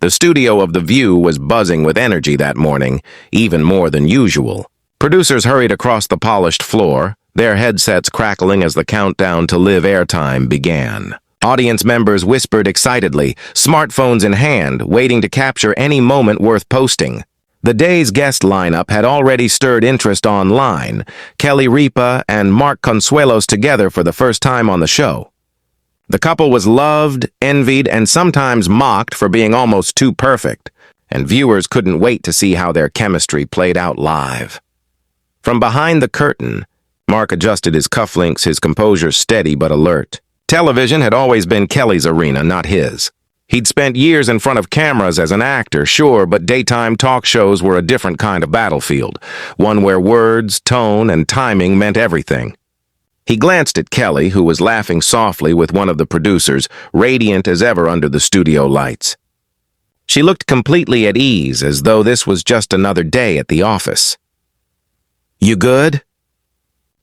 The studio of The View was buzzing with energy that morning, even more than usual. Producers hurried across the polished floor, their headsets crackling as the countdown to live airtime began. Audience members whispered excitedly, smartphones in hand, waiting to capture any moment worth posting. The day's guest lineup had already stirred interest online, Kelly Ripa and Mark Consuelos together for the first time on the show. The couple was loved, envied, and sometimes mocked for being almost too perfect, and viewers couldn't wait to see how their chemistry played out live. From behind the curtain, Mark adjusted his cufflinks, his composure steady but alert. Television had always been Kelly's arena, not his. He'd spent years in front of cameras as an actor, sure, but daytime talk shows were a different kind of battlefield, one where words, tone, and timing meant everything. He glanced at Kelly, who was laughing softly with one of the producers, radiant as ever under the studio lights. She looked completely at ease, as though this was just another day at the office. "You good?"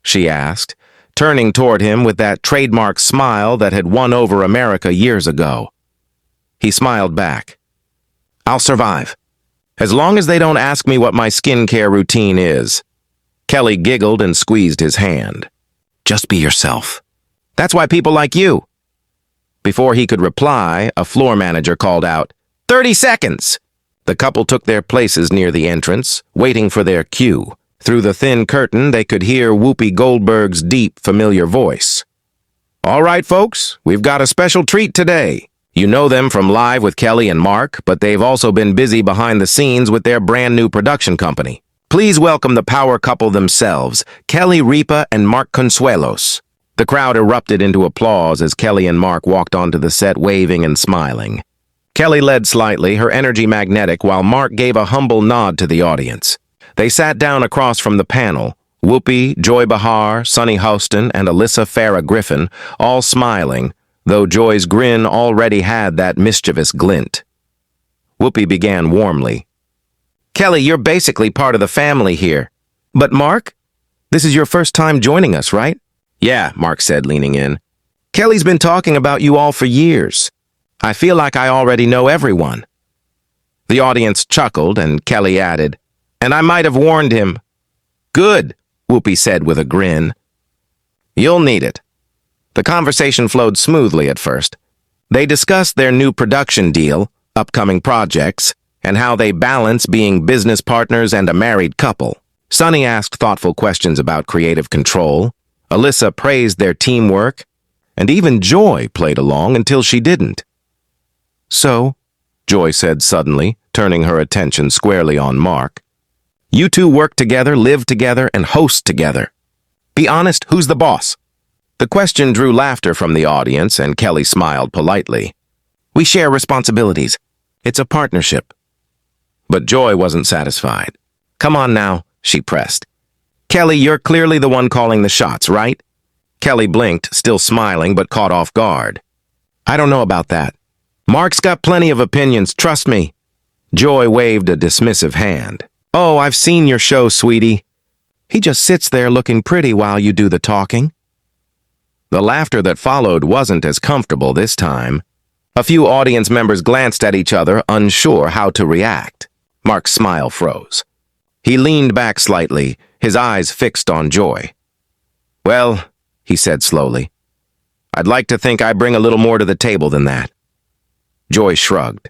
she asked, turning toward him with that trademark smile that had won over America years ago. He smiled back. "I'll survive, as long as they don't ask me what my skincare routine is." Kelly giggled and squeezed his hand. "Just be yourself. That's why people like you." Before he could reply, a floor manager called out, "30 seconds!" The couple took their places near the entrance, waiting for their cue. Through the thin curtain, they could hear Whoopi Goldberg's deep, familiar voice. "All right, folks, we've got a special treat today. You know them from Live with Kelly and Mark, but they've also been busy behind the scenes with their brand new production company. Please welcome the power couple themselves, Kelly Ripa and Mark Consuelos." The crowd erupted into applause as Kelly and Mark walked onto the set waving and smiling. Kelly led slightly, her energy magnetic, while Mark gave a humble nod to the audience. They sat down across from the panel, Whoopi, Joy Behar, Sunny Hostin, and Alyssa Farah Griffin, all smiling, though Joy's grin already had that mischievous glint. Whoopi began warmly. "Kelly, you're basically part of the family here. But Mark, this is your first time joining us, right?" "Yeah," Mark said, leaning in. "Kelly's been talking about you all for years. I feel like I already know everyone." The audience chuckled, and Kelly added, "And I might have warned him." "Good," Whoopi said with a grin. "You'll need it." The conversation flowed smoothly at first. They discussed their new production deal, upcoming projects, and how they balance being business partners and a married couple. Sunny asked thoughtful questions about creative control. Alyssa praised their teamwork, and even Joy played along until she didn't. "So," Joy said suddenly, turning her attention squarely on Mark, "you two work together, live together, and host together. Be honest, who's the boss?" The question drew laughter from the audience, and Kelly smiled politely. "We share responsibilities. It's a partnership." But Joy wasn't satisfied. "Come on now," she pressed. "Kelly, you're clearly the one calling the shots, right?" Kelly blinked, still smiling, but caught off guard. "I don't know about that. Mark's got plenty of opinions, trust me." Joy waved a dismissive hand. "Oh, I've seen your show, sweetie. He just sits there looking pretty while you do the talking." The laughter that followed wasn't as comfortable this time. A few audience members glanced at each other, unsure how to react. Mark's smile froze. He leaned back slightly, his eyes fixed on Joy. "Well," he said slowly, "I'd like to think I bring a little more to the table than that." Joy shrugged.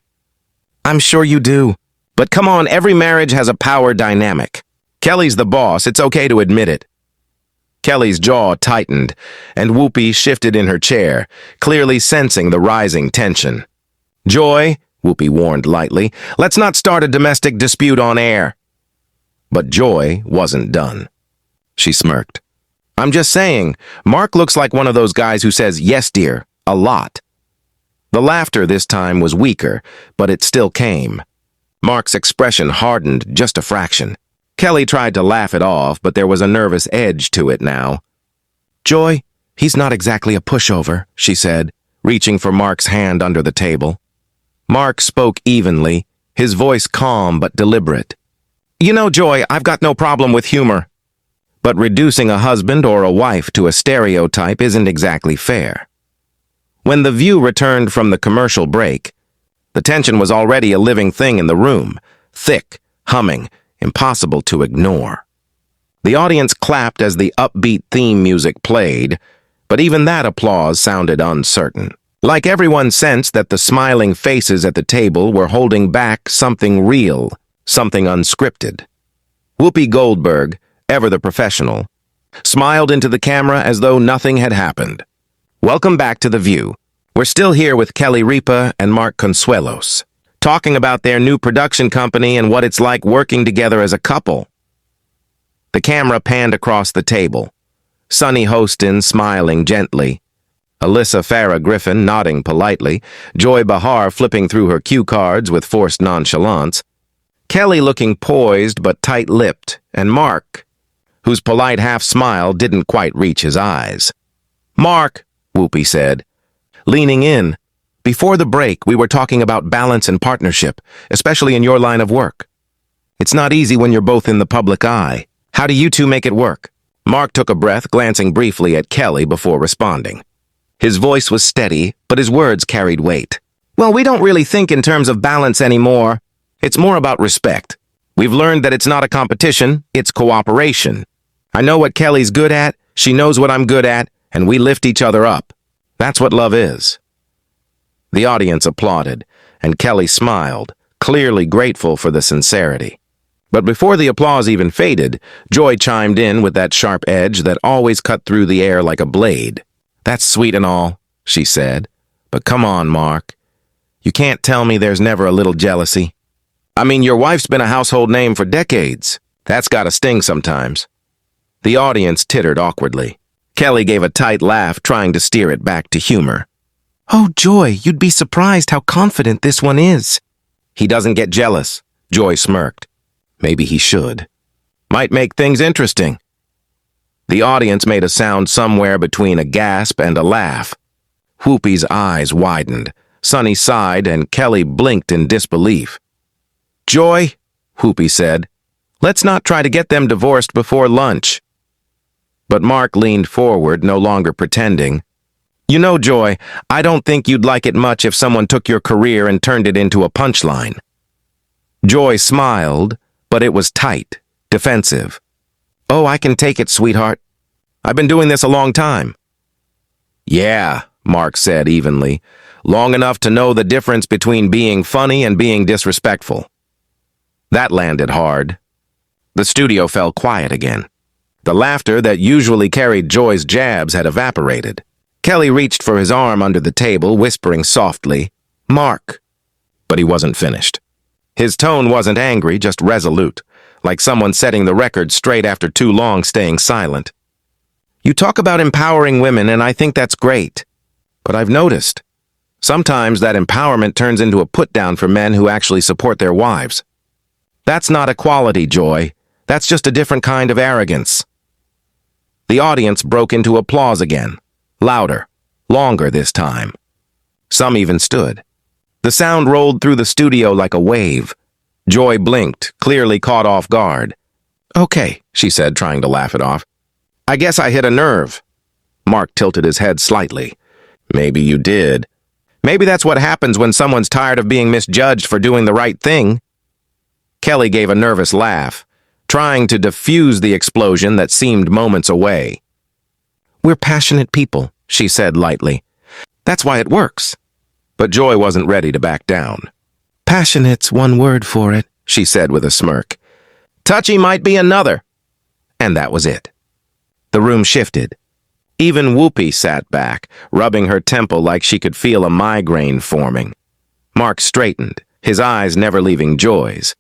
"I'm sure you do. But come on, every marriage has a power dynamic. Kelly's the boss, it's okay to admit it." Kelly's jaw tightened, and Whoopi shifted in her chair, clearly sensing the rising tension. "Joy," Whoopi warned lightly, "let's not start a domestic dispute on air." But Joy wasn't done. She smirked. "I'm just saying, Mark looks like one of those guys who says, 'Yes, dear,' a lot." The laughter this time was weaker, but it still came. Mark's expression hardened just a fraction. Kelly tried to laugh it off, but there was a nervous edge to it now. "Joy, he's not exactly a pushover," she said, reaching for Mark's hand under the table. Mark spoke evenly, his voice calm but deliberate. "You know, Joy, I've got no problem with humor. But reducing a husband or a wife to a stereotype isn't exactly fair." When The View returned from the commercial break, The tension was already a living thing in the room, thick, humming, impossible to ignore. The audience clapped as the upbeat theme music played, but even that applause sounded uncertain. Like everyone sensed that the smiling faces at the table were holding back something real, something unscripted. Whoopi Goldberg, ever the professional, smiled into the camera as though nothing had happened. Welcome back to The View. We're still here with Kelly Ripa and Mark Consuelos, talking about their new production company and what it's like working together as a couple. The camera panned across the table. Sunny Hostin smiling gently, Alyssa Farah Griffin nodding politely, Joy Behar flipping through her cue cards with forced nonchalance, Kelly looking poised but tight-lipped, and Mark, whose polite half-smile didn't quite reach his eyes. "Mark," Whoopi said, leaning in, "before the break we were talking about balance and partnership, especially in your line of work. It's not easy when you're both in the public eye. How do you two make it work?" Mark took a breath, glancing briefly at Kelly before responding. His voice was steady, but his words carried weight. "Well, we don't really think in terms of balance anymore. It's more about respect. We've learned that it's not a competition, it's cooperation. I know what Kelly's good at, she knows what I'm good at, and we lift each other up. That's what love is." The audience applauded, and Kelly smiled, clearly grateful for the sincerity. But before the applause even faded, Joy chimed in with that sharp edge that always cut through the air like a blade. "That's sweet and all," she said, "but come on, Mark. You can't tell me there's never a little jealousy. I mean, your wife's been a household name for decades. That's gotta sting sometimes." The audience tittered awkwardly. Kelly gave a tight laugh, trying to steer it back to humor. "Oh, Joy, you'd be surprised how confident this one is." "He doesn't get jealous," Joy smirked. "Maybe he should. Might make things interesting." The audience made a sound somewhere between a gasp and a laugh. Whoopi's eyes widened. Sunny sighed, and Kelly blinked in disbelief. "Joy," Whoopi said, "let's not try to get them divorced before lunch." But Mark leaned forward, no longer pretending. "You know, Joy, I don't think you'd like it much if someone took your career and turned it into a punchline." Joy smiled, but it was tight, defensive. "Oh, I can take it, sweetheart. I've been doing this a long time." "Yeah," Mark said evenly, "long enough to know the difference between being funny and being disrespectful." That landed hard. The studio fell quiet again. The laughter that usually carried Joy's jabs had evaporated. Kelly reached for his arm under the table, whispering softly, "Mark." But he wasn't finished. His tone wasn't angry, just resolute, like someone setting the record straight after too long staying silent. "You talk about empowering women, and I think that's great. But I've noticed, sometimes that empowerment turns into a put-down for men who actually support their wives. That's not equality, Joy. That's just a different kind of arrogance." The audience broke into applause again, louder, longer this time. Some even stood. The sound rolled through the studio like a wave. Joy blinked, clearly caught off guard. "Okay," she said, trying to laugh it off. "I guess I hit a nerve." Mark tilted his head slightly. "Maybe you did. Maybe that's what happens when someone's tired of being misjudged for doing the right thing." Kelly gave a nervous laugh, trying to diffuse the explosion that seemed moments away. "We're passionate people," she said lightly. "That's why it works." But Joy wasn't ready to back down. "Passionate's one word for it," she said with a smirk. "Touchy might be another." And that was it. The room shifted. Even Whoopi sat back, rubbing her temple like she could feel a migraine forming. Mark straightened, his eyes never leaving Joy's.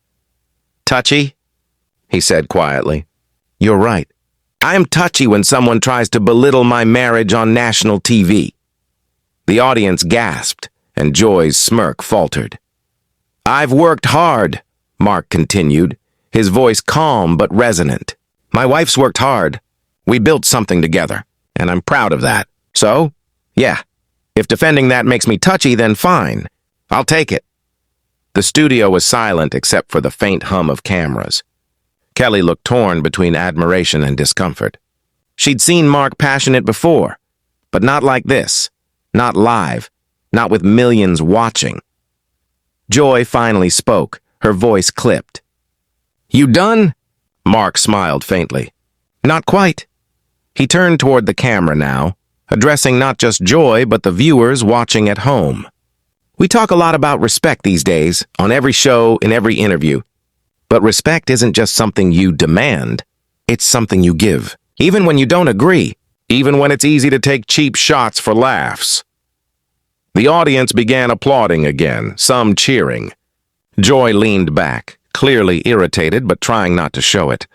"Touchy?" he said quietly. "You're right. I'm touchy when someone tries to belittle my marriage on national TV." The audience gasped, and Joy's smirk faltered. "I've worked hard," Mark continued, his voice calm but resonant. "My wife's worked hard. We built something together, and I'm proud of that. So, yeah, if defending that makes me touchy, then fine. I'll take it." The studio was silent except for the faint hum of cameras. Kelly looked torn between admiration and discomfort. She'd seen Mark passionate before, but not like this. Not live. Not with millions watching. Joy finally spoke, her voice clipped. "You done?" Mark smiled faintly. "Not quite." He turned toward the camera now, addressing not just Joy but the viewers watching at home. "We talk a lot about respect these days, on every show, in every interview. But respect isn't just something you demand, it's something you give, even when you don't agree, even when it's easy to take cheap shots for laughs." The audience began applauding again, some cheering. Joy leaned back, clearly irritated but trying not to show it.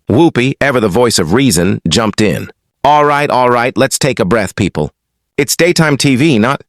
Whoopi, ever the voice of reason, jumped in. All right, let's take a breath, people. It's daytime TV, not..."